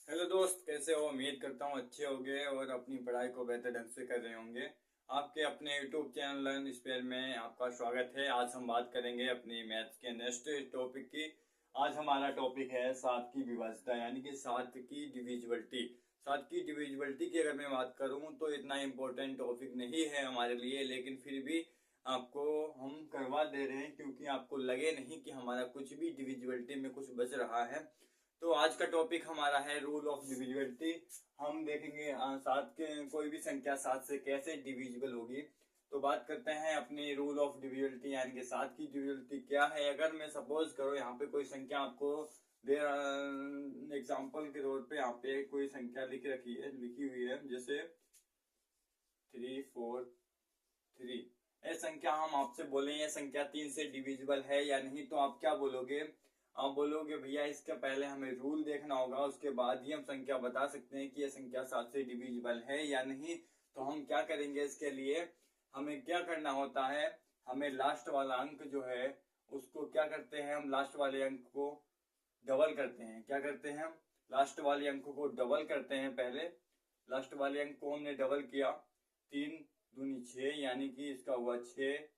Hello दोस्त, कैसे हो? उम्मीद करता हूँ अच्छे होंगे और अपनी पढ़ाई को बेहतर ढंग से कर रहे होंगे। आपके अपने यूट्यूब चैनल लर्न स्पेयर में आपका स्वागत है। आज हम बात करेंगे अपनी मैथ्स के नेक्स्ट टॉपिक की। आज हमारा टॉपिक है सात की विभाज्यता, यानी कि सात की डिविजिबिलिटी। सात की डिविजिबिलिटी की अगर मैं बात करूँ तो इतना इम्पोर्टेंट टॉपिक नहीं है हमारे लिए, लेकिन फिर भी आपको हम करवा दे रहे हैं क्योंकि आपको लगे नहीं कि हमारा कुछ भी डिविजिबिलिटी में कुछ बच रहा है। तो आज का टॉपिक हमारा है रूल ऑफ डिविजिबिलिटी। हम देखेंगे सात के कोई भी संख्या सात से कैसे डिविजिबल होगी। तो बात करते हैं अपनी रूल ऑफ डिविजिबिलिटी, यानी कि सात की डिविजिबिलिटी क्या है। अगर मैं सपोज करो यहाँ पे कोई संख्या आपको दे एग्जाम्पल के तौर पे यहाँ पे कोई संख्या लिखी हुई है, जैसे 343। ये संख्या हम आपसे बोले ये संख्या तीन से डिविजिबल है या नहीं, तो आप क्या बोलोगे? आप बोलोगे भैया इसके पहले हमें रूल देखना होगा, उसके बाद ही हम संख्या बता सकते हैं कि यह संख्या सात से डिविजिबल है या नहीं। तो हम क्या करेंगे, इसके लिए हमें क्या करना होता है, हमें लास्ट वाला अंक जो है उसको क्या करते हैं, हम लास्ट वाले अंक को डबल करते हैं। क्या करते हैं हम? लास्ट वाले अंक को डबल करते हैं। पहले लास्ट वाले अंक को हमने डबल किया, 3 दूनी 6, यानी कि इसका हुआ 6।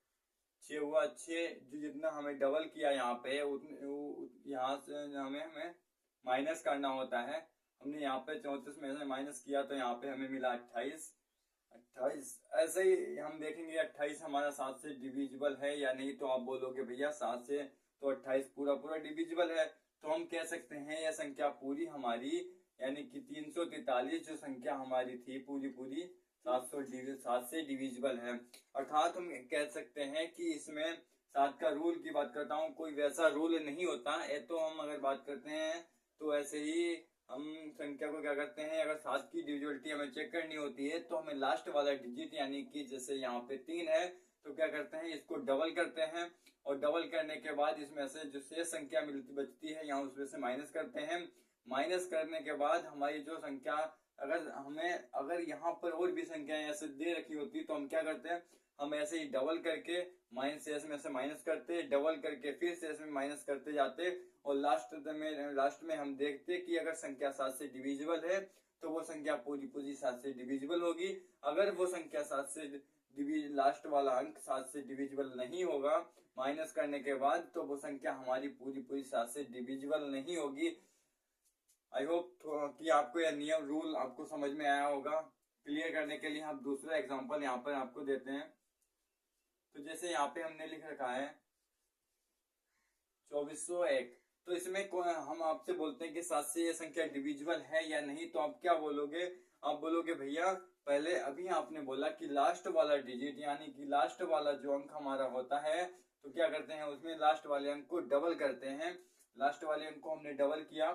6 हुआ, 6 जो जितना हमें डबल किया यहाँ पे उतने यहाँ से हमें हमें माइनस करना होता है। हमने यहाँ पे 34 में से माइनस किया तो यहाँ पे हमें मिला 28। 28 ऐसे ही हम देखेंगे 28 हमारा सात से डिविजिबल है या नहीं। तो आप बोलोगे भैया सात से तो 28 पूरा पूरा डिविजिबल है। तो हम कह सकते हैं यह संख्या पूरी हमारी, यानी कि 343 जो संख्या हमारी थी पूरी पूरी 7 से डिविजिबल है। अर्थात हम कह सकते हैं कि इसमें सात का रूल की बात करता हूँ, कोई वैसा रूल नहीं होता है। तो हम अगर बात करते हैं तो ऐसे ही हम संख्या को क्या करते हैं, अगर सात की डिविजिबिलिटी हमें चेक करनी होती है तो हमें लास्ट वाला डिजिट, यानी कि जैसे यहाँ पे 3 है तो क्या करते हैं, इसको डबल करते हैं। और डबल करने के बाद इसमें से जो शेष संख्या मिलती बचती है यहाँ उसमें से माइनस करते हैं। माइनस करने के बाद हमारी जो संख्या, अगर यहाँ पर और भी संख्या ऐसे दे रखी होती तो हम क्या करते हैं, हम ऐसे ही डबल करके माइनस शेष में से माइनस करते, डबल करके फिर शेष में माइनस करते जाते। और लास्ट में हम देखते कि अगर संख्या सात से डिविजिबल है तो वो संख्या पूरी पूरी सात से डिविजिबल होगी। अगर वो संख्या सात से लास्ट वाला अंक सात से डिविजिबल नहीं होगा माइनस करने के बाद, तो वो संख्या हमारी पूरी पूरी सात से डिविजिबल नहीं होगी। आई होप कि आपको यह नियम रूल आपको समझ में आया होगा। क्लियर करने के लिए हम दूसरा एग्जांपल यहाँ पर आपको देते हैं। तो जैसे यहाँ पे हमने लिख रखा है 2401। तो इसमें हम आपसे बोलते हैं कि सात से ये संख्या डिविजिबल है या नहीं। तो आप क्या बोलोगे? आप बोलोगे भैया पहले अभी आपने बोला कि लास्ट वाला डिजिट, यानी कि लास्ट वाला जो अंक हमारा होता है, तो क्या करते हैं उसमें लास्ट वाले अंक को डबल करते हैं। लास्ट वाले अंक को हमने डबल किया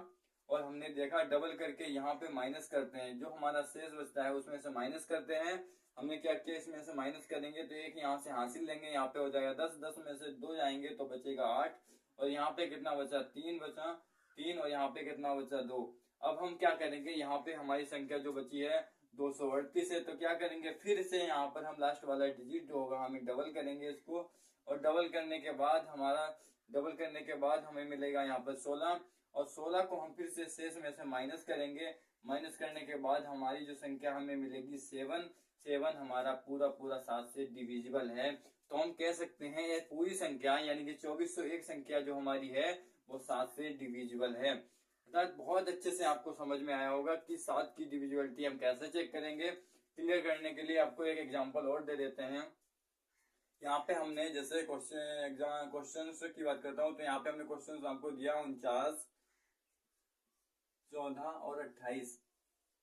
और हमने देखा डबल करके यहाँ पे माइनस करते हैं, जो हमारा शेष बचता है उसमें से माइनस करते हैं। हमने क्या किया, इसमें से माइनस करेंगे तो एक यहाँ से हासिल लेंगे, यहाँ पे हो जाएगा 10, 10 में से 2 जाएंगे तो बचेगा 8। और यहाँ पे कितना बचा, 3 बचा, 3। और यहाँ पे कितना बचा, 2। अब हम क्या करेंगे, यहाँ पे हमारी संख्या जो बची है 238 है। तो क्या करेंगे, फिर से यहाँ पर हम लास्ट वाला डिजिट जो होगा हमें डबल करेंगे इसको। और डबल करने के बाद हमें मिलेगा यहाँ पर 16। और 16 को हम फिर से शेष में से माइनस करेंगे। माइनस करने के बाद हमारी जो संख्या हमें मिलेगी 7। 7 हमारा पूरा पूरा सात से डिविजिबल है। तो हम कह सकते हैं ये पूरी संख्या, यानी कि 2401 संख्या जो हमारी है वो सात से डिविजिबल है। अर्थात बहुत अच्छे से आपको समझ में आया होगा कि सात की डिविजिबिलिटी हम कैसे चेक करेंगे। क्लियर करने के लिए आपको एक एग्जांपल और दे देते हैं। यहाँ पे हमने जैसे क्वेश्चन की बात करता हूँ, तो यहाँ पे हमने क्वेश्चन आपको दिया 49, 14 और 28।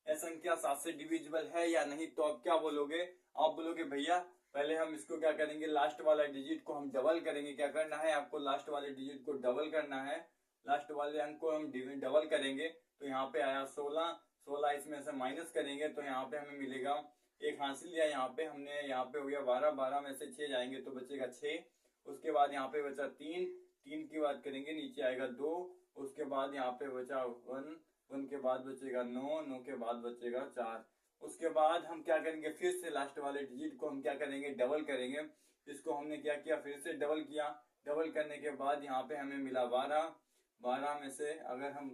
यह संख्या सात से डिविजिबल है या नहीं। तो आप क्या बोलोगे? आप बोलोगे भैया पहले हम इसको क्या करेंगे, लास्ट वाला डिजिट को हम डबल करेंगे। क्या करना है आपको, लास्ट वाले डिजिट को डबल करना है। लास्ट वाले अंक को हम डबल करेंगे तो यहाँ पे आया 16। 16 इसमें से माइनस करेंगे तो यहाँ पे हमें मिलेगा, एक हासिल लिया यहाँ पे हमने, यहाँ पे हो गया 12। 12 में से 6 जाएंगे तो बचेगा 6। उसके बाद यहाँ पे बचा 3। 3 की बात करेंगे नीचे आएगा 2। उसके बाद यहाँ पे बचा 1। 1 के बाद बचेगा 9। 9 के बाद बचेगा 4। उसके बाद हम क्या करेंगे, फिर से लास्ट वाले डिजिट को हम क्या करेंगे, डबल करेंगे। इसको हमने क्या किया, फिर से डबल किया। डबल करने के बाद यहाँ पे हमें मिला 12। 12 में से अगर हम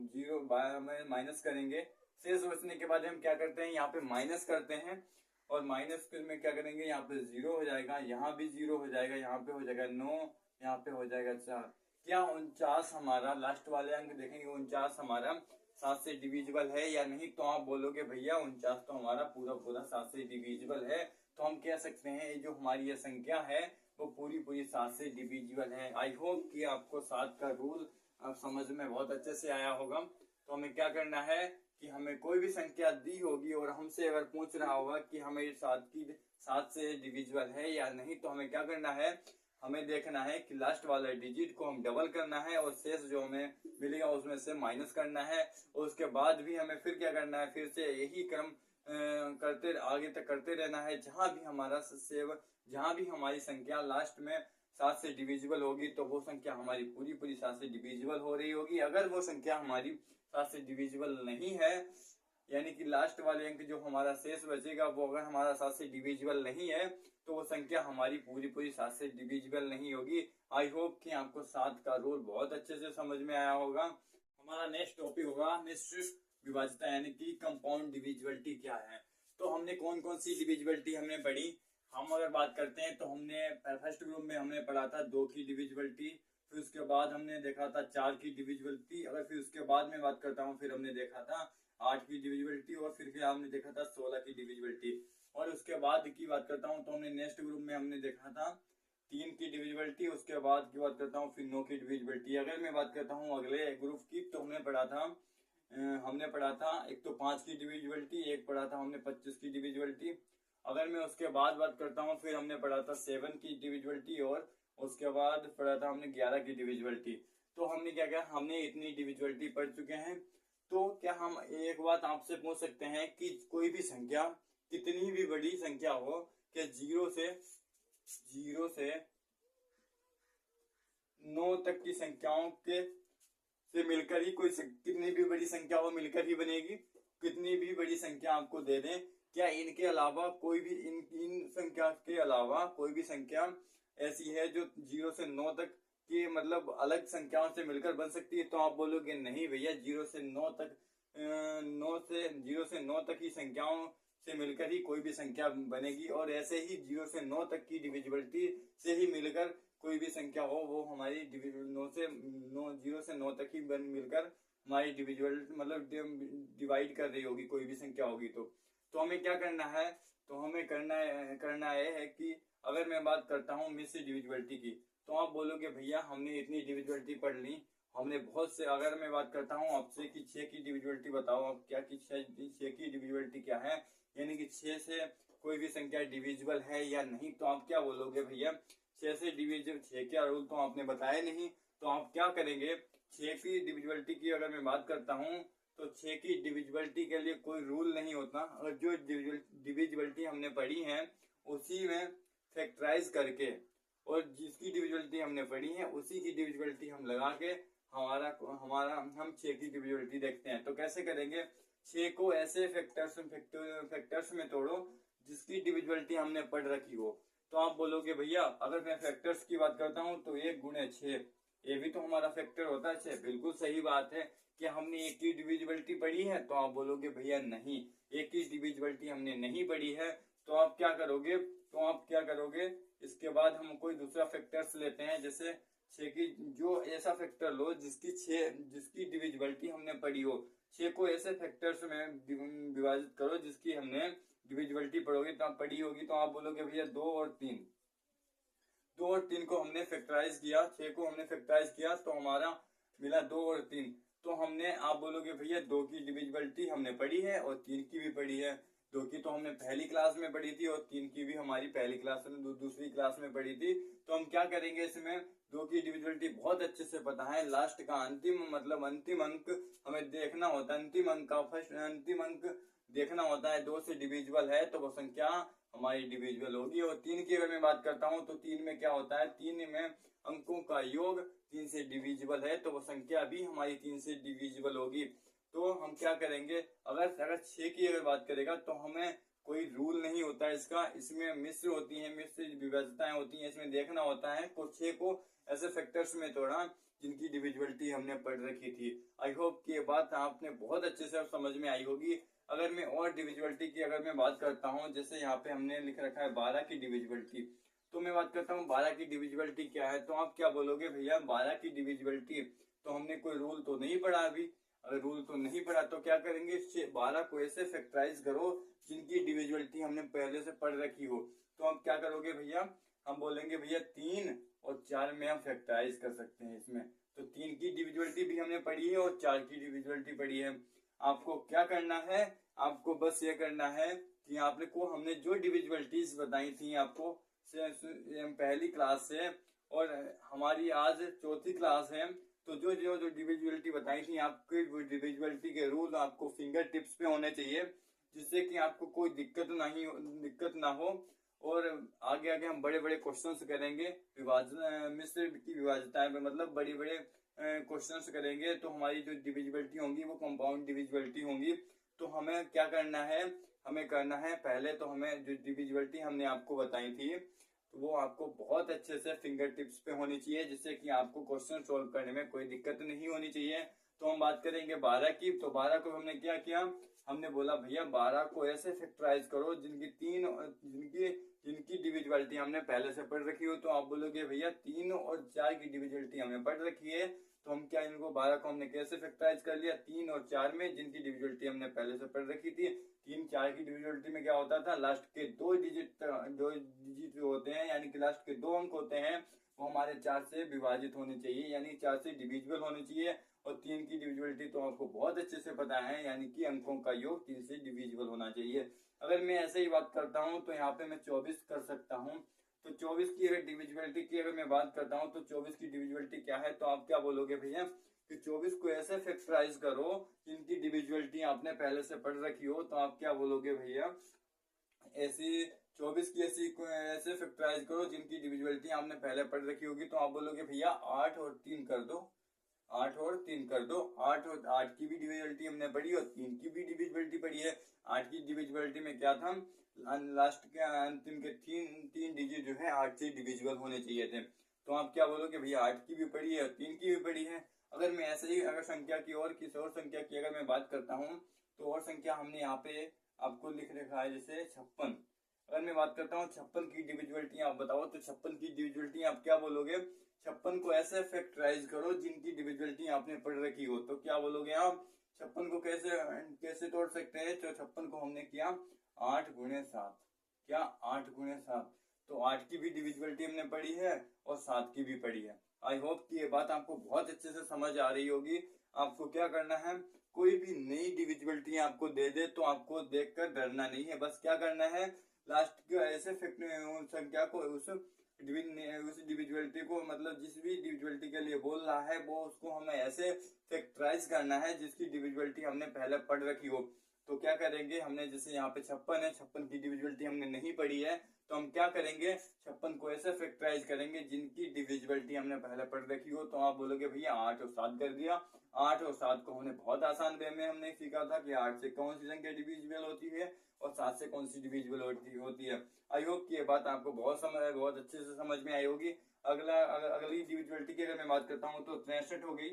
12 में माइनस करेंगे शेष बचने के बाद हम क्या करते हैं, यहाँ पे माइनस करते हैं, और माइनस में क्या करेंगे, यहाँ पे 0 हो जाएगा, यहाँ भी 0 हो जाएगा, यहाँ पे हो जाएगा 9, यहाँ पे हो जाएगा 4। क्या 49 हमारा लास्ट वाले अंक देखेंगे, 49 हमारा 7 से डिविजिबल है या नहीं? तो आप बोलोगे भैया 49 तो हमारा पूरा पूरा 7 से डिविजिबल है। तो हम कह सकते हैं ये जो हमारी ये संख्या है वो पूरी पूरी 7 से डिविजिबल है। आई होप कि आपको 7 का रूल अब समझ में बहुत अच्छे से आया होगा। तो हमें क्या करना है कि हमें कोई भी संख्या दी होगी और हमसे अगर पूछ रहा होगा कि हमें 7 से डिविजिबल है या नहीं, तो हमें क्या करना है, हमें देखना है कि लास्ट वाले डिजिट को हम डबल करना है और शेष जो हमें मिलेगा उसमें से माइनस करना है। और उसके बाद भी हमें फिर क्या करना है, फिर से यही क्रम करते आगे तक करते रहना है। जहां भी हमारी संख्या लास्ट में 7 से डिविजिबल होगी तो वो संख्या हमारी पूरी पूरी 7 से डिविजिबल हो रही होगी। अगर वो संख्या हमारी 7 से डिविजिबल नहीं है, यानी कि लास्ट वाले अंक जो हमारा शेष बचेगा वो अगर हमारा 7 से डिविजिबल नहीं है, तो वो संख्या हमारी पूरी पूरी 7 से डिविजिबल नहीं होगी। आई होप कि आपको 7 का रूल बहुत अच्छे से समझ में आया होगा। हमारा नेक्स्ट टॉपिक होगा मिश्रित विभाज्यता, यानी कि कंपाउंड डिविजिबिलिटी क्या है। तो हमने कौन कौन सी डिविजिबिलिटी हमने पढ़ी, हम अगर बात करते हैं तो हमने फर्स्ट ग्रुप में हमने पढ़ा था 2 की डिविजिबिलिटी, फिर उसके बाद हमने देखा था 4 की डिविजिबिलिटी, अगर फिर उसके बाद में बात करता हूँ फिर हमने देखा था 8 की डिविजिबिलिटी, और फिर हमने देखा था 16 की डिविजिबिलिटी। और उसके बाद की बात करता हूँ तो हमने नेक्स्ट ग्रुप में हमने देखा था 3 की डिविजिबिलिटी, उसके बाद की बात करता हूँ फिर 9 की डिविजिबिलिटी। अगर मैं बात करता हूँ अगले ग्रुप की, तो हमने पढ़ा था एक तो 5 की डिविजिबिलिटी, एक पढ़ा था हमने 25 की डिविजिबिलिटी। अगर मैं उसके बाद बात करता हूँ फिर हमने पढ़ा था 7 की डिविजिबिलिटी, और उसके बाद पढ़ा था हमने 11 की डिविजिबिलिटी। तो हमने क्या किया, हमने इतनी डिविजिबिलिटी पढ़ चुके हैं। तो क्या हम एक बात आपसे पूछ सकते हैं कि कोई भी संख्या कितनी भी बड़ी संख्या हो, कि 0 से 9 तक की संख्याओं के से मिलकर ही कोई कितनी भी बड़ी संख्या हो मिलकर ही बनेगी? कितनी भी बड़ी संख्या आपको दे दें, क्या इनके अलावा कोई भी इन संख्या के अलावा कोई भी संख्या ऐसी है जो 0 से 9 तक की मतलब अलग संख्याओं से मिलकर बन सकती है? तो आप बोलोगे नहीं भैया, 0 से 9 तक ही संख्याओं से मिलकर ही कोई भी संख्या बनेगी, और ऐसे ही 0 से 9 तक की डिविजिबिलिटी से ही मिलकर कोई भी संख्या हो वो हमारी 0 से 9 तक ही मिलकर हमारी डिविजिबल मतलब डिवाइड कर रही होगी, कोई भी संख्या होगी। तो हमें क्या करना है, तो हमें करना है कि अगर मैं बात करता हूँ मिश्रित डिविजिबिलिटी की, तो आप बोलोगे भैया हमने इतनी डिविजिबिलिटी पढ़ ली, हमने बहुत से। अगर मैं बात करता हूँ आपसे कि 6 की डिविजिबिलिटी बताओ आप, क्या कि 6 की डिविजिबिलिटी क्या है, यानी कि 6 से कोई भी संख्या डिविजिबल है या नहीं? तो आप क्या बोलोगे भैया 6 से डिविजिबल, 6 का रूल तो आपने बताया नहीं। तो आप क्या करेंगे, 6 की डिविजिबिलिटी की अगर मैं बात करता हूँ तो 6 की डिविजिबिलिटी के लिए कोई रूल नहीं होता। अगर जो डिविजिबिलिटी हमने पढ़ी है उसी में फैक्टराइज करके, और जिसकी डिविजिबिलिटी हमने पढ़ी है उसी की डिविजिबिलिटी हम लगा के हम 6 की डिविजिबिलिटी देखते हैं। तो कैसे करेंगे, 6 को ऐसे फैक्टर्स में तोड़ो जिसकी डिविजिबिलिटी हमने पढ़ रखी हो। तो आप बोलोगे भैया अगर मैं फैक्टर्स की बात करता हूँ तो 1 गुणे 6, ये भी तो हमारा फैक्टर होता है 6। बिल्कुल सही बात है कि हमने 1 की डिविजिबिलिटी पढ़ी है। तो आप बोलोगे भैया नहीं, 1 की डिविजिबिलिटी हमने नहीं पढ़ी है। तो आप क्या करोगे, इसके बाद हम कोई दूसरा फैक्टर्स लेते हैं, जैसे 6 की जो ऐसा फैक्टर लो जिसकी डिविजिबिलिटी हमने पढ़ी हो। 6 को ऐसे फैक्टर्स में विभाजित करो जिसकी हमने डिविजिबिलिटी पढ़ी होगी। तो आप बोलोगे भैया 2 और 3 को हमने फैक्टराइज किया, 6 को हमने फैक्टराइज किया तो हमारा मिला 2 और 3। तो आप बोलोगे भैया 2 की डिविजिबिलिटी हमने पढ़ी है और 3 की भी पढ़ी है। 2 की तो हमने पहली क्लास में पढ़ी थी और 3 की भी हमारी पहली क्लास में दूसरी क्लास में पढ़ी थी। तो हम क्या करेंगे, इसमें 2 की डिविजिबिलिटी बहुत अच्छे से पता है। लास्ट का अंतिम अंक हमें देखना होता है, अंतिम अंक देखना होता है 2 से डिविजिबल है तो वो संख्या हमारी डिविजिबल होगी। और 3 की अगर मैं बात करता हूँ तो 3 में क्या होता है, 3 में अंकों का योग 3 से डिविजिबल है तो वो संख्या भी हमारी 3 से डिविजिबल होगी। तो हम क्या करेंगे, अगर 6 की अगर बात करेगा तो हमें कोई रूल नहीं होता इसका। इसमें मिश्र होती है, मिश्र विविधताएं होती हैं। इसमें देखना होता है को 6 को ऐसे फैक्टर्स में तोड़ा जिनकी डिविजिबिलिटी हमने पढ़ रखी थी। आई होप कि ये बात आपने बहुत अच्छे से समझ में आई होगी। अगर मैं और डिविजिबिलिटी की अगर मैं बात करता हूँ, जैसे यहाँ पे हमने लिख रखा है 12 की डिविजिबिलिटी, तो मैं बात करता हूँ 12 की डिविजिबिलिटी क्या है। तो आप क्या बोलोगे भैया 12 की डिविजिबिलिटी, तो हमने कोई रूल तो नहीं पढ़ा अभी। अगर रूल तो नहीं पढ़ा तो क्या करेंगे, 12 को ऐसे फैक्टराइज करो जिनकी डिविजिबिलिटी हमने पहले से पढ़ रखी हो। तो हम क्या करोगे भैया, हम बोलेंगे भैया 3 और 4 में हम फैक्टराइज कर सकते हैं इसमें। तो 3 की डिविजिबिलिटी भी हमने पढ़ी है और 4 की डिविजिबिलिटी पढ़ी है। आपको क्या करना है, आपको बस ये करना है कि आपने को हमने जो डिविजिबिलिटीज बताई थी आपको पहली क्लास से, और हमारी आज चौथी क्लास है, तो जो जो जो डिविजिबिलिटी बताई थी आपकी डिविजिबिलिटी के रूल आपको फिंगर टिप्स पे होने चाहिए, जिससे कि आपको कोई दिक्कत ना हो। और आगे आगे हम बड़े बड़े क्वेश्चंस करेंगे विभाजन मिश्र की विभाज्यता में, मतलब बड़ी बड़े क्वेश्चंस करेंगे। तो हमारी जो डिविजिबिलिटी होंगी वो कंपाउंड डिविजिबिलिटी होंगी। तो हमें क्या करना है, हमें करना है पहले तो हमें जो डिविजिबिलिटी हमने आपको बताई थी तो वो आपको बहुत अच्छे से फिंगर टिप्स पे होनी चाहिए, जिससे कि आपको क्वेश्चन सोल्व करने में कोई दिक्कत नहीं होनी चाहिए। तो हम बात करेंगे 12 की। तो 12 को हमने क्या किया, हमने बोला भैया 12 को ऐसे फैक्टराइज करो जिनकी डिविजिबिलिटी हमने पहले से पढ़ रखी हो। तो आप बोलोगे भैया 3 और 4 की डिविजिबिलिटी हमने पढ़ रखी है, तो हम क्या इनको 12 को हमने कैसे फैक्टराइज कर लिया, 3 और 4 में जिनकी डिविजिबिलिटी हमने पहले से पढ़ रखी थी। 3 4 की डिविजिबिलिटी में क्या होता था, लास्ट के दो डिजिट होते हैं, यानी कि लास्ट के 2 अंक होते हैं, वो हमारे 4 से विभाजित होने चाहिए, यानी 4 से डिविजिबल होने चाहिए। और 3 की डिविजिबिलिटी तो आपको बहुत अच्छे से पता है, यानी कि अंकों का योग 3 से डिविजिबल होना चाहिए। अगर मैं ऐसे ही बात करता हूँ तो यहाँ पे मैं 24 कर सकता हूँ। तो 24 की अगर डिविजिबिलिटी की अगर मैं बात करता हूँ तो 24 की डिविजिबिलिटी क्या है, तो आप क्या बोलोगे भैया कि 24 को ऐसे फैक्टराइज करो जिनकी डिविजिबिलिटी आपने पहले से पढ़ रखी हो। तो आप क्या बोलोगे भैया, ऐसी 24 की ऐसे फैक्टराइज करो जिनकी डिविजिबिलिटी आपने पहले पढ़ रखी होगी। तो आप बोलोगे भैया 8 और 3 कर दो, 8 और 3 कर दो। 8 की भी डिविजिबिलिटी हमने पढ़ी और 3 की भी डिविजिबिलिटी पढ़ी है। 8 की डिविजिबिलिटी में क्या था, लास्ट के अंतिम के तीन डिजिट जो है 8 से डिविजिबल होने चाहिए थे। तो आप क्या बोलोगे भैया 8 की भी पढ़ी है और 3 की भी पढ़ी है। अगर मैं ऐसे ही अगर संख्या की और किसी और संख्या की अगर मैं बात करता हूँ तो और संख्या हमने यहाँ पे आपको लिख रखा है, जैसे 56। अगर मैं बात करता हूँ 56 की डिविजिबिलिटी आप बताओ, तो 56 की डिविजिबिलिटी आप क्या बोलोगे, 56 को ऐसे फैक्टराइज करो जिनकी डिविजिबिलिटी आपने पढ़ रखी हो। तो क्या बोलोगे आप, 56 को कैसे तोड़ सकते हैं, तो 56 को हमने किया 8 गुणे 7, क्या 8 गुणे 7। तो 8 की भी डिविजिबिलिटी हमने पढ़ी है और 7 की भी पढ़ी है। आई होप कि ये बात आपको बहुत अच्छे से समझ आ रही होगी। आपको क्या करना है, कोई भी नई डिविजिबिलिटी आपको दे दे तो आपको देखकर डरना नहीं है। बस क्या करना है, लास्ट के ऐसे संख्या को उस डिविजिबिलिटी को, मतलब जिस भी डिविजिबिलिटी के लिए बोल रहा है वो उसको हमें ऐसे फैक्टराइज करना है जिसकी डिविजिबिलिटी हमने पहले पढ़ रखी हो। तो क्या करेंगे, हमने जैसे यहाँ पे 56 है, 56 की डिविजिबिलिटी हमने नहीं पढ़ी है, तो हम क्या करेंगे 56 को ऐसे फैक्टराइज करेंगे जिनकी डिविजिबिलिटी हमने पहले पढ़ रखी हो। तो आप बोलोगे भैया 8 और 7 कर दिया। 8 और 7 को हमने बहुत आसान वे में हमने सीखा था कि 8 से कौन सी संख्या डिविजिबल होती है और 7 से कौन सी डिविजिबल होती है। आई होप कि ये बात आपको बहुत अच्छे से समझ में आई होगी। अगली डिविजिबिलिटी की अगर मैं बात करता हूँ तो 63 हो गई।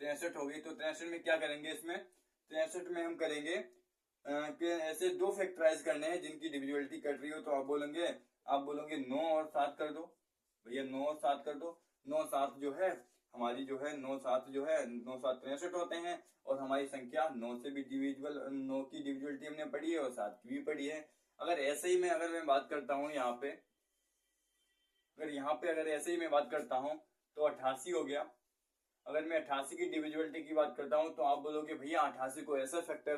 63 हो गई, तो 63 में क्या करेंगे, इसमें 63 में हम करेंगे कि ऐसे 2 फैक्टराइज करने हैं जिनकी डिविजिबिलिटी कट रही हो। तो आप बोलोगे 9 और 7 कर दो भैया, 9 और 7 कर दो। 9 7 जो है हमारी जो है 9 7 जो है 9 7 63 होते हैं, और हमारी संख्या 9 से भी डिविजिबल, 9 की डिविजिबिलिटी हमने पढ़ी है और 7 की भी पढ़ी है। अगर ऐसे ही मैं बात करता हूँ यहाँ पे, अगर ऐसे ही मैं बात करता हूँ तो 88 हो गया। अगर मैं 88 की डिविजिबिलिटी की बात करता हूँ तो आप बोलोगे भैया 88 को ऐसे फैक्टर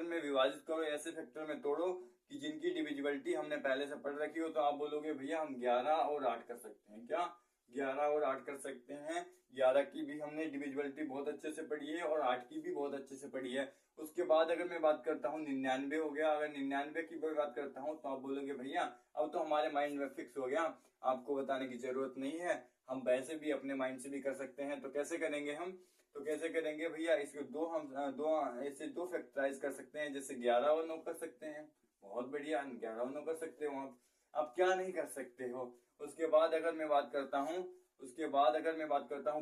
में विभाजित करो, ऐसे फैक्टर में तोड़ो कि जिनकी डिविजिबिलिटी हमने पहले से पढ़ रखी हो। तो आप बोलोगे भैया हम 11 और 8 कर सकते हैं, क्या 11 और 8 कर सकते हैं। 11 की भी हमने डिविजिबिलिटी बहुत अच्छे से पढ़ी है और 8 की भी बहुत अच्छे से पढ़ी है। उसके बाद अगर मैं बात करता हूँ 99 हो गया। अगर 99 की बात करता हूँ तो आप बोलोगे भैया अब तो हमारे माइंड में फिक्स हो गया, आपको बताने की जरूरत नहीं है, हम वैसे भी अपने माइंड से भी कर सकते हैं। तो कैसे करेंगे हम, तो कैसे करेंगे भैया, इसको दो ऐसे दो फैक्टराइज कर सकते हैं, जैसे 11 और 9 कर सकते हैं। बहुत बढ़िया, 11 और 9 कर सकते हो आप। अब क्या नहीं कर सकते हो? उसके बाद अगर मैं बात करता हूँ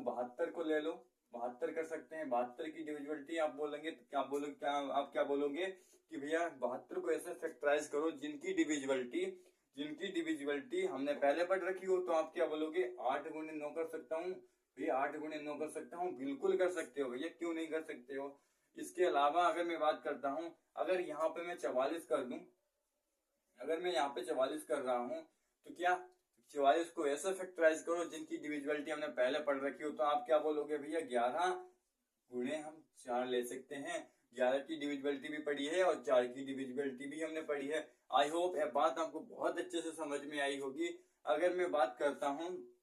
72 को ले लो, 72 कर सकते हैं। 72 की डिविजिबिलिटी आप बोलेंगे तो आप क्या बोलोगे कि भैया 72 को ऐसे फैक्टराइज करो जिनकी डिविजिबिलिटी हमने पहले पढ़ रखी हो। तो आप क्या बोलोगे, 8 गुणे 9 कर सकता हूँ भैया, 8 गुणे 9 कर सकता हूँ। बिल्कुल कर सकते हो भैया, क्यों नहीं कर सकते हो। इसके अलावा अगर मैं बात करता हूँ, अगर यहाँ पे मैं 44 कर दूं, अगर मैं यहाँ पे 44 कर रहा हूँ, तो क्या 44 को ऐसा फैक्टराइज करो जिनकी डिविजिबिलिटी हमने पहले पढ़ रखी हो। तो आप क्या बोलोगे भैया, 11 गुणे हम 4 ले सकते हैं। 11 की डिविजिबिलिटी भी पढ़ी है और 4 की डिविजिबिलिटी भी हमने पढ़ी है। आई होप यह बात आपको बहुत अच्छे से समझ में आई होगी। अगर मैं बात करता हूँ,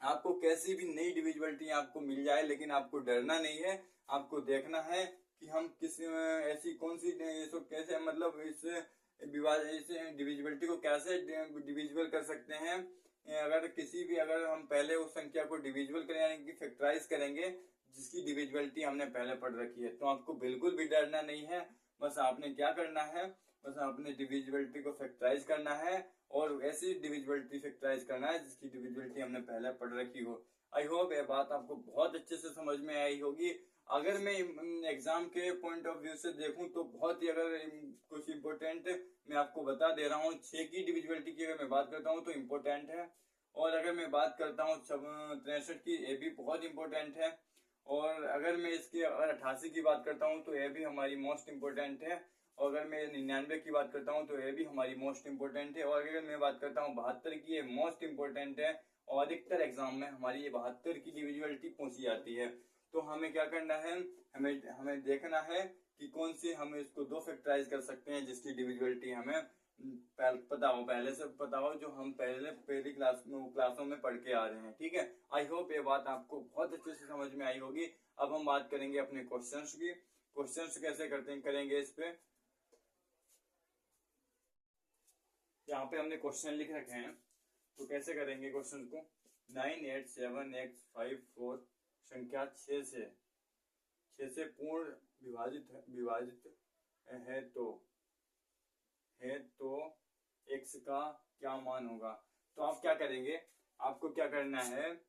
आपको कैसी भी नई डिविजिबिलिटी आपको मिल जाए, लेकिन आपको डरना नहीं है। आपको देखना है कि हम किस ऐसी कौन सी इसको कैसे मतलब इस डिविजिबिलिटी को कैसे डिविजिबल कर सकते हैं। अगर हम पहले उस संख्या को डिविजिबल करें यानी कि फैक्टराइज करेंगे जिसकी डिविजिबिलिटी हमने पहले पढ़ रखी है, तो आपको बिल्कुल भी डरना नहीं है। बस आपने क्या करना है, बस आपने डिविजिबिलिटी को फैक्टराइज करना है और ऐसी डिविजिबिलिटी फैक्टराइज करना है जिसकी डिविजिबिलिटी हमने पहले पढ़ रखी हो। आई होप ये बात आपको बहुत अच्छे से समझ में आई होगी। अगर मैं एग्जाम के पॉइंट ऑफ व्यू से देखूं तो बहुत ही अगर कुछ इम्पोर्टेंट मैं आपको बता दे रहा हूँ। 6 की डिविजिबिलिटी की अगर मैं बात करता हूँ तो इम्पोर्टेंट है, और अगर मैं बात करता हूँ 63 की, ये भी बहुत इम्पोर्टेंट है। और अगर मैं इसकी अगर 88 की बात करता हूँ तो ये भी हमारी मोस्ट इम्पोर्टेंट है। और अगर मैं 99 की बात करता हूँ तो ये भी हमारी मोस्ट इम्पोर्टेंट है। और अगर मैं बात करता हूँ 72 की, ये मोस्ट इम्पोर्टेंट है और अधिकतर एग्जाम में हमारी ये 72 की डिविजिबिलिटी पूछी जाती है। तो हमें क्या करना है, हमें देखना है कि कौन सी हम इसको दो फैक्टराइज कर सकते हैं जिसकी डिविजिबिलिटी हमें पहले से पता हो, जो हम पहली क्लासों में पढ़ के आ रहे हैं। ठीक है, आई होप ये बात आपको बहुत अच्छे से समझ में आई होगी। अब हम बात करेंगे अपने क्वेश्चंस की। क्वेश्चंस कैसे करेंगे इस पे। यहाँ पे हमने क्वेश्चन लिख रखे हैं, तो कैसे करेंगे क्वेश्चन को। 987x54 संख्या 6 से पूर्ण विभाजित है तो x का क्या मान होगा। तो आप क्या करेंगे, आपको क्या करना है,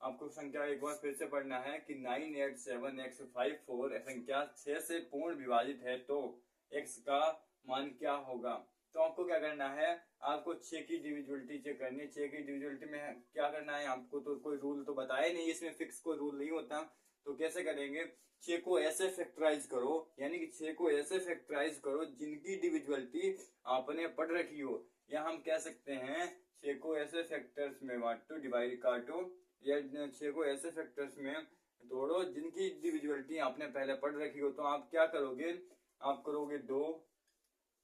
आपको संख्या एक बार फिर से पढ़ना है कि 987x54 संख्या 6 से पूर्ण विभाजित है तो x का मान क्या होगा। तो आपको क्या करना है, आपको 6 की डिविजिबिलिटी चेक करनी है। 6 की डिविजिबिलिटी में क्या करना है, आपको तो कोई रूल तो बताया नहीं, इसमें फिक्स कोई रूल नहीं होता। तो कैसे करेंगे, 6 को ऐसे फैक्टराइज करो, यानी कि 6 को ऐसे फैक्टराइज करो जिनकी डिविजिबिलिटी आपने पढ़ रखी हो। या हम कह सकते हैं 6 को ऐसे फैक्टर्स में बांटो, डिवाइड काटो, या 6 को ऐसे फैक्टर्स में तोड़ो जिनकी डिविजिबिलिटी आपने पहले पढ़ रखी हो। तो आप क्या करोगे, आप करोगे 2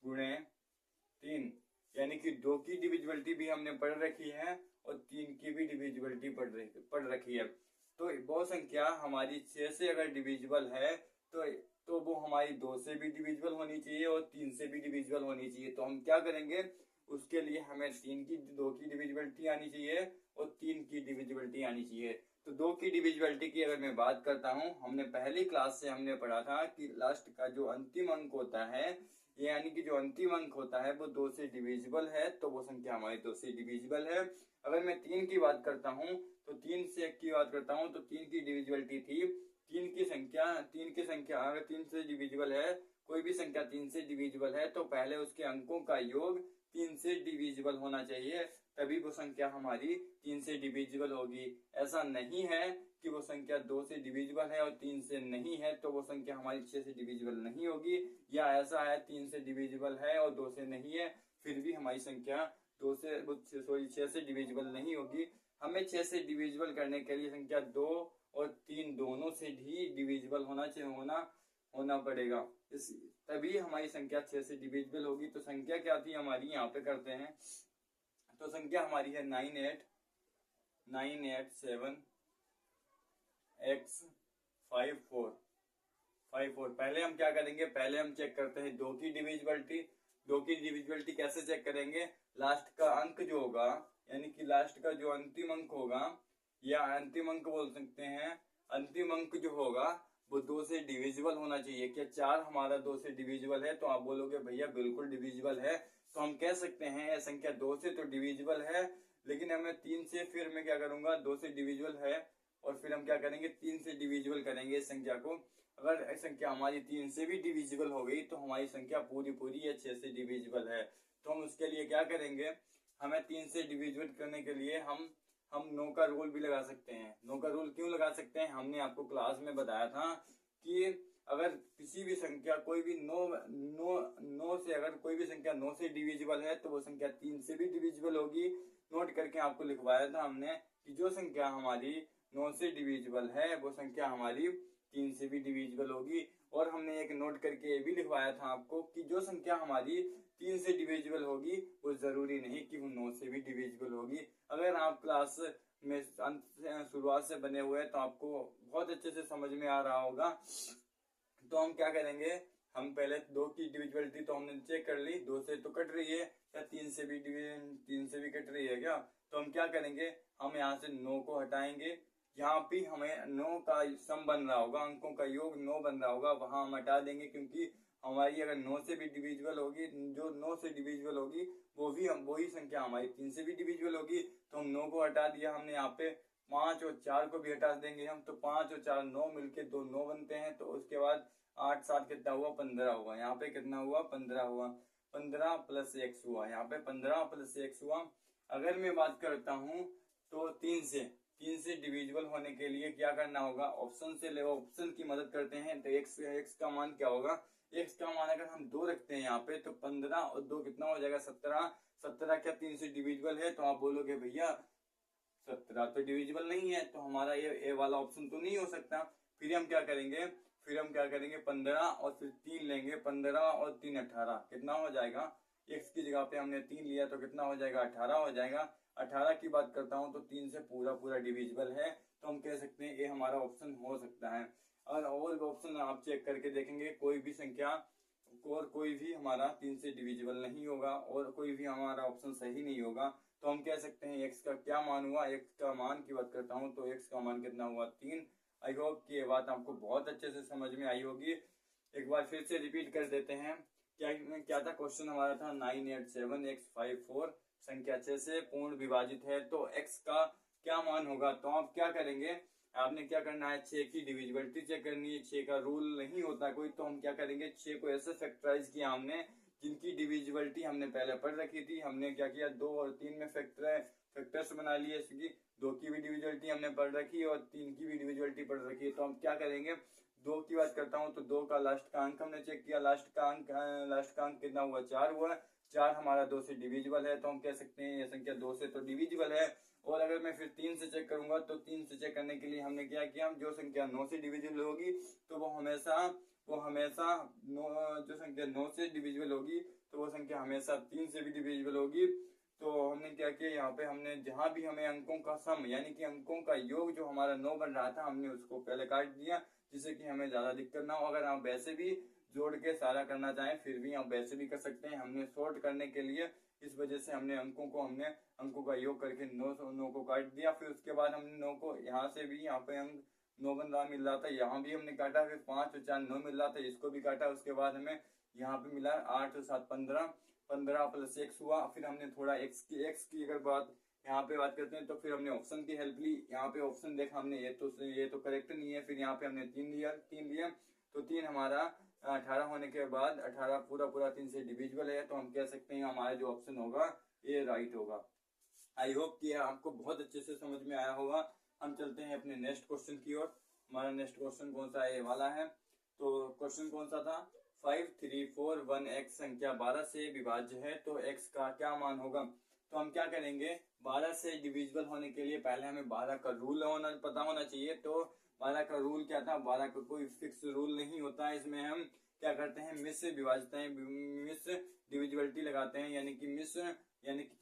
गुणे 3, यानी कि 2 की डिविजिबिलिटी भी हमने पढ़ रखी है और 3 की भी डिविजिबिलिटी पढ़ रखी है। तो वो संख्या हमारी 6 से अगर डिविजिबल है तो वो हमारी 2 से भी डिविजिबल होनी चाहिए और 3 से भी डिविजिबल होनी चाहिए। तो हम क्या करेंगे, उसके लिए हमें 2 की डिविजिबिलिटी आनी चाहिए और 3 की डिविजिबिलिटी आनी चाहिए। तो 2 की डिविजिबिलिटी की अगर मैं बात करता हूँ, हमने पहली क्लास से हमने पढ़ा था कि लास्ट का जो अंतिम अंक होता है, यानी कि जो अंतिम अंक होता है वो 2 से डिविजिबल है, तो वो संख्या हमारी 2 से डिविजिबल है। अगर मैं 3 की बात करता हूँ तो 3 से 1 की बात करता हूँ तो 3 की डिविजिबिलिटी थी, 3 की संख्या अगर 3 से डिविजिबल है, कोई भी संख्या 3 से डिविजिबल है तो पहले उसके अंकों का योग 3 से डिविजिबल होना चाहिए, तभी वो संख्या हमारी 3 से डिविजिबल होगी। ऐसा नहीं है कि वो संख्या 2 से डिविजिबल है और 3 से नहीं है तो वो संख्या हमारी 6 से डिविजिबल नहीं होगी, या ऐसा है 3 से डिविजिबल है और 2 से नहीं है फिर भी हमारी संख्या 6 से डिविजिबल नहीं होगी। हमें 6 से डिविजिबल करने के लिए संख्या 2 और 3 दोनों से ही डिविजिबल होना पड़ेगा, तभी हमारी संख्या 6 से डिविजिबल होगी। तो संख्या क्या थी हमारी, यहाँ पे करते हैं। तो संख्या हमारी है 987x54। पहले हम क्या करेंगे, पहले हम चेक करते हैं 2 की डिविजिबिलिटी। 2 की डिविजिबिलिटी कैसे चेक करेंगे, लास्ट का अंक जो होगा, यानी कि लास्ट का जो अंतिम अंक होगा, या अंतिम अंक बोल सकते हैं, अंतिम अंक जो होगा वो 2 से डिविजिबल होना चाहिए। क्या 4 हमारा 2 से डिविजिबल है? तो आप बोलोगे भैया बिल्कुल डिविजिबल है। तो हम कह सकते हैं यह संख्या 2 से तो डिविजिबल है, लेकिन हमें 3 से, फिर मैं क्या करूंगा, 2 से डिविजिबल है और फिर हम क्या करेंगे, 3 से डिविजिबल करेंगे इस संख्या को। अगर संख्या हमारी 3 से भी डिविजिबल हो गई तो हमारी संख्या पूरी पूरी 6 से डिविजिबल है। तो हम उसके लिए क्या करेंगे, हमें 3 से डिविजिबल करने के लिए हम 9 का रूल भी लगा सकते हैं। 9 का रूल क्यों लगा सकते हैं, हमने आपको क्लास में बताया था कि अगर किसी भी संख्या कोई भी 9 से, अगर कोई भी संख्या 9 से डिविजिबल है तो वो संख्या 3 से भी डिविजिबल होगी। नोट करके आपको लिखवाया था हमने कि जो संख्या हमारी 9 से डिविजिबल है वो संख्या हमारी 3 से भी डिविजिबल होगी। और हमने एक नोट करके ये भी लिखवाया था आपको कि जो संख्या हमारी 3 से डिविजिबल होगी वो जरूरी नहीं कि वो 9 से भी डिविजिबल होगी। अगर आप क्लास में शुरुआत से बने हुए तो आपको बहुत अच्छे से समझ में आ रहा होगा। तो हम क्या करेंगे, हम पहले 2 की डिविजिबिलिटी तो हमने चेक कर ली, 2 से तो कट रही है, या 3 से भी कट रही है क्या? तो हम क्या करेंगे, हम यहाँ से 9 को हटाएंगे। यहाँ भी हमें 9 का सम बन रहा होगा, अंकों का योग 9 बन रहा होगा, वहां हम हटा देंगे क्योंकि हमारी अगर 9 से भी डिविजिबल होगी, जो 9 से डिविजिबल होगी वही संख्या हमारी 3 से भी डिविजिबल होगी। तो हम 9 को हटा दिया हमने, यहाँ पे 5 और 4 को भी हटा देंगे हम। तो 5 और 4 9 मिलके 2 9 बनते हैं। तो उसके बाद 8 7 कितना हुआ, 15 हुआ। यहाँ पे कितना हुआ, 15 हुआ। 15 प्लस x हुआ, यहाँ पे 15 प्लस x हुआ। अगर मैं बात करता हूँ तो 3 से डिविजिबल होने के लिए क्या करना होगा, ऑप्शन से ले, ऑप्शन की मदद करते हैं। तो x का मान क्या होगा, x का मान अगर हम 2 रखते हैं यहाँ पे तो 15 और 2 कितना हो जाएगा, 17। 17 क्या 3 से डिविजिबल है? तो आप बोलोगे भैया 17 तो डिविजिबल नहीं है, तो हमारा ये वाला ऑप्शन तो नहीं हो सकता। फिर हम क्या करेंगे, 15 और फिर 3 लेंगे। 15 और 3 18, कितना हो जाएगा, x की जगह पे हमने 3 लिया तो कितना हो जाएगा, 18 हो जाएगा। 18 की बात करता हूँ तो 3 से पूरा डिविजिबल है। तो हम कह सकते हैं ये हमारा ऑप्शन हो सकता है। और ऑप्शन आप चेक करके देखेंगे, कोई भी संख्या और कोई भी हमारा 3 से डिविजिबल नहीं होगा और कोई भी हमारा ऑप्शन सही नहीं होगा। तो हम कह सकते हैं x का क्या मान हुआ, x का मान की बात करता हूँ तो x का मान कितना हुआ, 3। आई होप कि ये बात आपको बहुत अच्छे से समझ में आई होगी। एक बार फिर से रिपीट कर देते हैं। क्या था क्वेश्चन हमारा था, 987x54 संख्या 6 से पूर्ण विभाजित है तो x का क्या मान होगा। तो आप क्या करेंगे, आपने क्या करना है, 6 की डिविजिबिलिटी चेक करनी है। 6 का रूल नहीं होता कोई, तो हम क्या करेंगे, 6 को ऐसे फैक्टराइज किया हमने जिनकी डिविजिबिलिटी हमने पहले पढ़ रखी थी। हमने क्या किया, 2 और 3 में फैक्टर्स बना लिए, इसकी 2 की भी डिविजिबिलिटी हमने पढ़ रखी और 3 की भी डिविजिबिलिटी पढ़ रखी है। तो हम क्या करेंगे, 2 की बात करता हूँ तो 2 का लास्ट का अंक हमने चेक किया, लास्ट का अंक कितना हुआ, 4 हुआ। 4 हमारा 2 से डिविजिबल है, तो हम कह सकते हैं ये संख्या 2 से तो डिविजिबल है। और अगर मैं फिर 3 से चेक करूंगा तो 3 से चेक करने के लिए हमने क्या किया, जो संख्या 9 से डिविजिबल होगी तो वो हमेशा जो संख्या 9 से डिविजिबल होगी तो वो संख्या हमेशा 3 से भी डिविजिबल होगी। तो हमने क्या किया, यहाँ पे हमने जहां भी हमें अंकों का सम यानी कि अंकों का योग जो हमारा 9 बन रहा था, हमने उसको पहले काट दिया जिससे कि हमें ज्यादा दिक्कत ना हो। अगर आप वैसे भी जोड़ के सारा करना चाहें फिर भी आप वैसे भी कर सकते हैं। हमने शॉर्ट करने के लिए इस वजह से हमने अंकों का योग करके 9 को काट दिया। फिर उसके बाद हमने 9 को यहाँ से भी, यहाँ पे अंक 9 बन रहा मिल रहा था, यहाँ भी हमने काटा। फिर 5 और 4 9 मिल रहा था, इसको भी काटा। उसके बाद हमें यहाँ पे मिला 8 और 7 15, 15 प्लस x हुआ। फिर हमने थोड़ा x की अगर बात यहाँ पे बात करते हैं तो फिर हमने ऑप्शन की हेल्प ली। यहाँ पे ऑप्शन देखा हमने, ये तो करेक्ट नहीं है। फिर यहाँ पे हमने 3 लिया तो 3 हमारा 18 होने के बाद 18 पूरा 3 से डिविजिबल है। तो हम कह सकते हैं हमारा जो ऑप्शन होगा ये राइट होगा। आई होप कि आपको बहुत अच्छे से समझ में आया होगा। हम चलते हैं अपने नेक्स्ट क्वेश्चन की ओर। हमारा नेक्स्ट क्वेश्चन कौन सा है, ये वाला है। तो क्वेश्चन कौन सा था, 5341x संख्या 12 से विभाज्य है तो x का क्या मान होगा। तो हम क्या करेंगे, 12 से डिविजिबल होने के लिए पहले हमें 12 का रूल पता होना चाहिए। तो 12 का रूल क्या था, 12 का कोई फिक्स रूल नहीं होता है। इसमें हम क्या करते हैं, मिस डिविजिबिलिटी लगाते हैं, यानी कि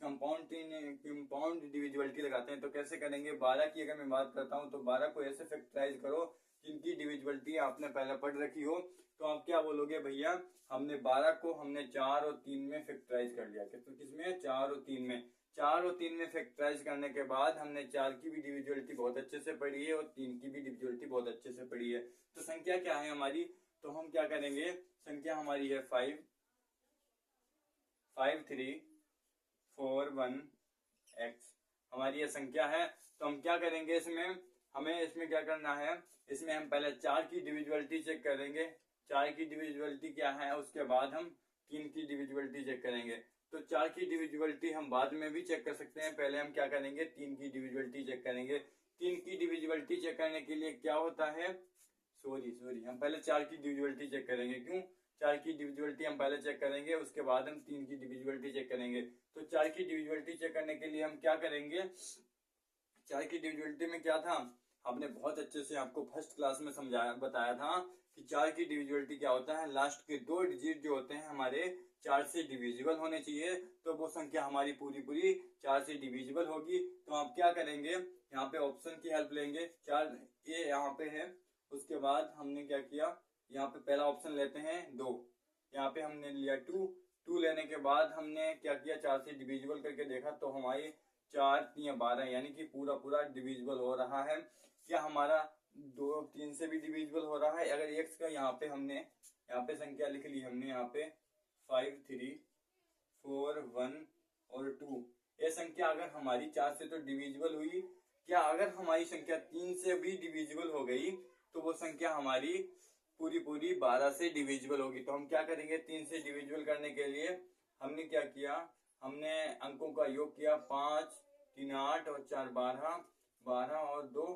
कंपाउंड डिविजिबिलिटी लगाते हैं। तो कैसे करेंगे, 12 की अगर मैं बात करता हूँ तो 12 को ऐसे फैक्टराइज करो जिनकी डिविजिबिलिटी आपने पहले पढ़ रखी हो। तो आप क्या बोलोगे, भैया हमने 12 को 4 और 3 में फैक्टराइज कर लिया। तो किसमें, 4 और 3 में। 4 और 3 में फैक्टराइज करने के बाद हमने 4 की भी डिविजिबिलिटी बहुत अच्छे से पढ़ी है और 3 की भी डिविजिबिलिटी बहुत अच्छे से पढ़ी है। तो संख्या क्या है हमारी, तो हम क्या करेंगे, संख्या हमारी है 5 5 3 4 1 x, हमारी ये संख्या है। तो हम क्या करेंगे इसमें, हमें इसमें क्या करना है, इसमें हम पहले 4 की डिविजिबिलिटी चेक करेंगे, 4 की डिविजिबिलिटी क्या है, उसके बाद हम 3 की डिविजिबिलिटी चेक करेंगे। तो 4 की डिविजिबिलिटी हम बाद में भी चेक कर सकते हैं, पहले हम क्या करेंगे 3 की डिविजिबिलिटी चेक करेंगे। 3 की डिविजिबिलिटी चेक करने के लिए क्या होता है, सॉरी हम पहले 4 की डिविजिबिलिटी चेक करेंगे, क्यों 4 की डिविजिबिलिटी हम पहले चेक करेंगे, उसके बाद हम 3 की डिविजिबिलिटी चेक करेंगे। तो 4 की डिविजिबिलिटी चेक करने के लिए हम क्या करेंगे, 4 की डिविजिबिलिटी में क्या था, हमने बहुत अच्छे से आपको फर्स्ट क्लास में समझाया बताया था कि 4 की डिविजिबिलिटी क्या होता है, लास्ट के 2 डिजिट जो होते हैं हमारे 4 से डिविजिबल होने चाहिए, तो वो संख्या हमारी पूरी पूरी 4 से डिविजिबल होगी। तो आप क्या करेंगे, यहाँ पे ऑप्शन की हेल्प लेंगे, 4 ये यहाँ पे है, उसके बाद हमने क्या किया, यहाँ पे पहला ऑप्शन लेते हैं 2, यहाँ पे हमने लिया 2 लेने के बाद हमने क्या किया, 4 से डिविजिबल करके देखा तो हमारी 4 3 12 यानी कि पूरा पूरा डिविजिबल हो रहा है। क्या हमारा 2 3 से भी डिविजिबल हो रहा है। अगर x का यहाँ पे हमने यहाँ पे संख्या लिख ली हमने, यहाँ पे 5 3 4 1 और 2, ये संख्या अगर हमारी 4 से तो डिविजिबल हुई, क्या अगर हमारी संख्या 3 से भी डिविजिबल हो गई तो वो संख्या हमारी पूरी पूरी 12 से डिविजिबल होगी। तो हम क्या करेंगे, 3 से डिविजिबल करने के लिए हमने क्या किया, हमने अंकों का योग किया, 5 3 8 और 4 12, 12 और 2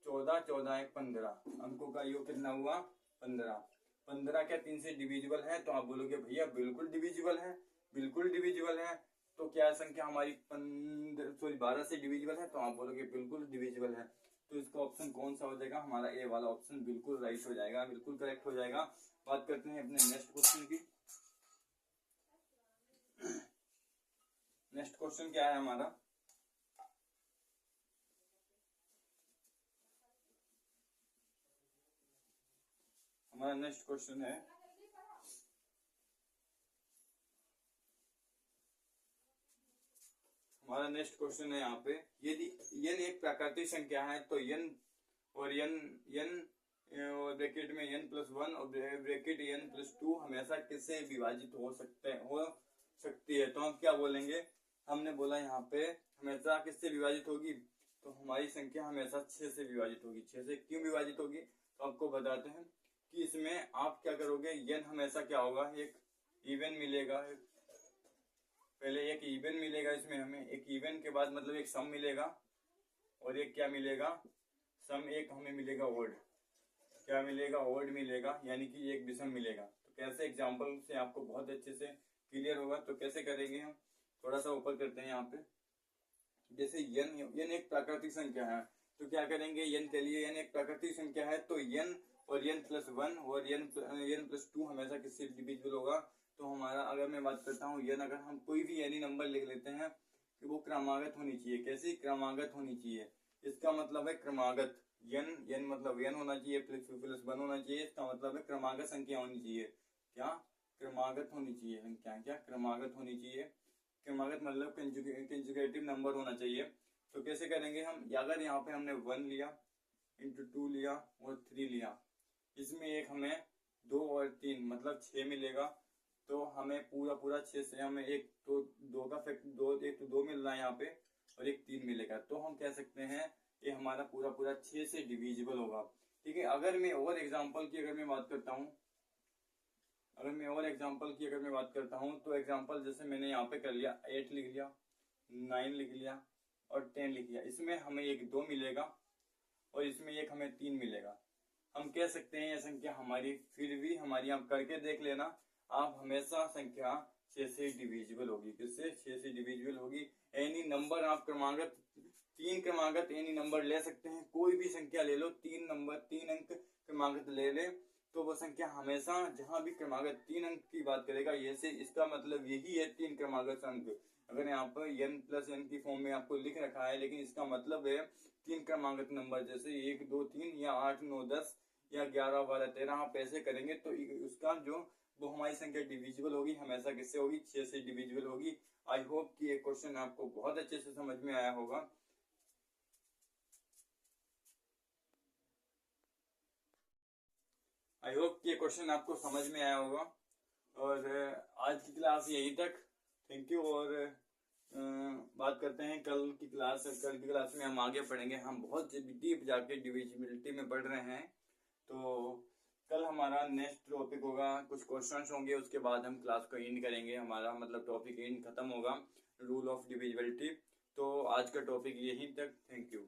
14, 14 1 15, अंकों का योग कितना हुआ 15। 15 क्या 3 से डिविजिबल है, तो आप बोलोगे भैया बिल्कुल डिविजिबल है, बिल्कुल डिविजिबल है। तो क्या संख्या हमारी 12 से डिविजिबल है, तो आप बोलोगे बिल्कुल डिविजिबल है। तो इसका ऑप्शन कौन सा हो जाएगा, हमारा ए वाला ऑप्शन बिल्कुल राइट हो जाएगा, बिल्कुल करेक्ट हो जाएगा। बात करते हैं अपने नेक्स्ट क्वेश्चन की। नेक्स्ट क्वेश्चन क्या है हमारा, हमारा नेक्स्ट क्वेश्चन है यहाँ पे, यदि n एक प्राकृतिक संख्या है तो n और n और ब्रैकेट में n+1 और ब्रैकेट n+2 हमेशा किससे विभाजित हो सकती है। तो हम क्या बोलेंगे, हमने बोला यहाँ पे हमेशा किससे विभाजित होगी, तो हमारी संख्या हमेशा 6 से विभाजित होगी। 6 से क्यों विभाजित होगी, तो आपको बताते हैं कि इसमें आप क्या करोगे, n हमेशा क्या होगा, एक इवन मिलेगा, पहले एक इवन मिलेगा, इसमें हमें एक इवन के बाद मतलब एक सम मिलेगा और एक क्या मिलेगा, सम एक हमें मिलेगा ओड, क्या मिलेगा ओड मिलेगा, यानी कि एक विषम मिलेगा। तो कैसे एग्जांपल से आपको बहुत अच्छे से क्लियर होगा। तो कैसे करेंगे हम, थोड़ा सा ऊपर करते हैं यहाँ पे, जैसे n एक प्राकृतिक संख्या है तो क्या करेंगे, n के लिए n एक प्राकृतिक संख्या है तो n और n+1 और n+2 हमेशा किससे डिविजिबल होगा। तो हमारा अगर मैं बात करता हूँ n, अगर हम कोई भी एनी नंबर लिख लेते हैं कि वो क्रमागत होनी चाहिए, कैसी क्रमागत होनी चाहिए, इसका मतलब है क्रमागत, n मतलब n होना चाहिए +1 होना चाहिए, इसका मतलब है क्रमागत संख्या होनी चाहिए, क्या क्रमागत होनी चाहिए संख्या, क्या क्रमागत होनी चाहिए, क्रमागत मतलब कंजुगेटिव नंबर होना चाहिए। तो कैसे करेंगे हम, अगर यहाँ पे हमने 1 लिया इंटू 2 लिया और 3 लिया, इसमें एक हमें 2 और 3 मतलब 6 मिलेगा, तो हमें पूरा 6 से हमें एक तो 2 का फैक्ट 2 एक तो 2 मिल रहा है यहाँ पे और एक 3 मिलेगा, तो हम कह सकते हैं ये हमारा पूरा 6 से डिविजिबल होगा। ठीक है, अगर मैं और एग्जांपल की अगर मैं बात करता हूँ, तो एग्जांपल जैसे मैंने यहाँ पे कर लिया 8 लिख लिया, 9 लिख लिया और 10 लिख लिया, इसमें हमें एक 2 मिलेगा और इसमें एक हमें 3 मिलेगा। हम कह सकते हैं यह संख्या हमारी फिर भी हमारी, आप करके देख लेना, आप हमेशा संख्या 6 से डिविजिबल होगी, किससे 6 से डिविजिबल होगी। एनी नंबर आप क्रमागत 3 क्रमागत एनी नंबर ले सकते हैं, कोई भी संख्या ले लो, 3 नंबर 3 अंक क्रमागत ले ले तो वो संख्या हमेशा जहां भी क्रमागत 3 अंक की बात करेगा, ये से इसका मतलब यही है 3 क्रमागत अंक। अगर यहाँ पर n+n की फॉर्म में आपको लिख रखा है, लेकिन इसका मतलब है 3 क्रमागत नंबर, जैसे 1 2 3 या 8 9 10 या 11 12 13 आप ऐसे करेंगे तो उसका जो वो हमारी संख्या डिविजिबल होगी हमेशा किससे होगी, 6 से डिविजिबल होगी। आई होप कि ये क्वेश्चन आपको बहुत अच्छे से समझ में आया होगा। आई होप कि ये क्वेश्चन आपको समझ में आया होगा। और आज की क्लास यहीं तक। Thank you. और बात करते हैं कल की क्लास। कल की क्लास में हम आगे पढ़ेंगे। हम बहुत डीप जाके डिविजिबिलिटी में पढ़ रहे हैं, तो कल हमारा नेक्स्ट टॉपिक होगा, कुछ क्वेश्चंस होंगे, उसके बाद हम क्लास को एंड करेंगे। हमारा मतलब टॉपिक एंड खत्म होगा, रूल ऑफ डिविजिबिलिटी। तो आज का टॉपिक यहीं तक। Thank you.